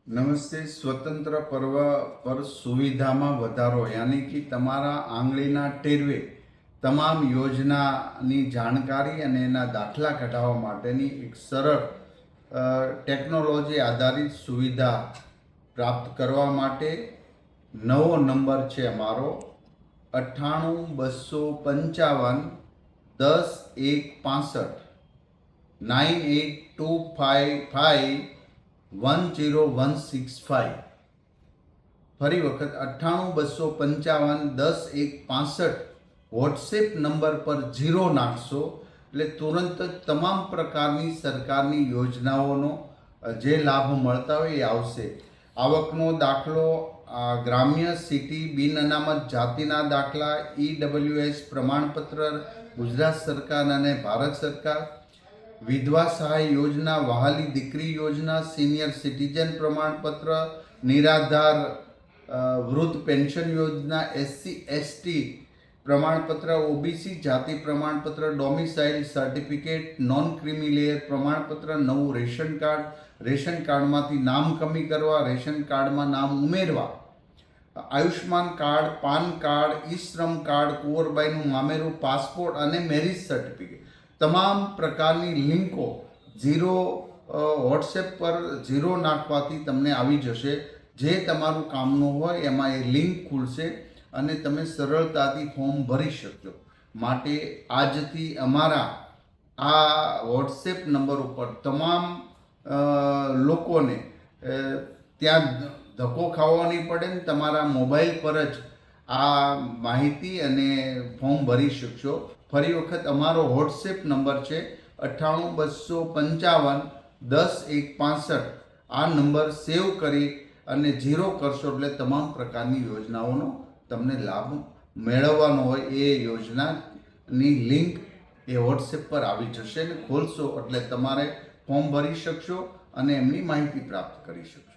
નમસ્તે. સ્વતંત્ર પર્વ પર સુવિધામાં વધારો યાની કે તમારા આંગળીના ટેરવે તમામ યોજનાની જાણકારી અને એના દાખલા કઢાવવા માટેની એક સરળ ટેકનોલોજી આધારિત સુવિધા પ્રાપ્ત કરવા માટે નવો નંબર છે અમારો 9825511065 9825510165. ફરી વખત 9825511065 વોટ્સએપ નંબર પર 0 નાખશો એટલે તુરંત જ તમામ પ્રકારની સરકારની યોજનાઓનો જે લાભ મળતા હોય એ આવશે. આવકનો દાખલો, ગ્રામ્ય સિટી બિન અનામત જાતિના દાખલા, EWS પ્રમાણપત્ર ગુજરાત સરકાર અને ભારત સરકાર, વિધવા સહાય યોજના, વહાલી દીકરી યોજના, સિનિયર સિટીઝન પ્રમાણપત્ર, નિરાધાર વૃદ્ધ પેન્શન યોજના, SC/ST પ્રમાણપત્ર, OBC જાતિ પ્રમાણપત્ર, ડોમિસાઇલ સર્ટિફિકેટ, નોન ક્રિમિલેયર પ્રમાણપત્ર, નવું રેશન કાર્ડ, રેશન કાર્ડમાંથી નામ કમી કરવા, રેશન કાર્ડમાં નામ ઉમેરવા, આયુષ્માન કાર્ડ, પાન કાર્ડ, ઈ શ્રમ કાર્ડ, કુંવરબાઈનું મામેરું, પાસપોર્ટ અને મેરેજ સર્ટિફિકેટ, તમામ પ્રકારની લિંકો વોટ્સએપ પર 0 નાખવાથી તમને આવી જશે. જે તમારું કામનું હોય એમાં એ લિંક ખુલશે અને તમે સરળતાથી ફોર્મ ભરી શકશો. માટે આજથી અમારા આ વોટ્સએપ નંબર ઉપર તમામ લોકોને ત્યાં ધક્કો ખાવો નહીં પડે ને તમારા મોબાઈલ પર જ આ માહિતી અને ફોર્મ ભરી શકશો. ફરી વખત અમારો વોટ્સએપ નંબર છે 9825511065. આ નંબર સેવ કરી અને 0 કરશો એટલે તમામ પ્રકારની યોજનાઓનો તમને લાભ મેળવવાનો હોય એ યોજનાની લિંક એ વોટ્સએપ પર આવી જશે અને ખોલશો એટલે તમારે ફોર્મ ભરી શકશો અને એમની માહિતી પ્રાપ્ત કરી શકશો.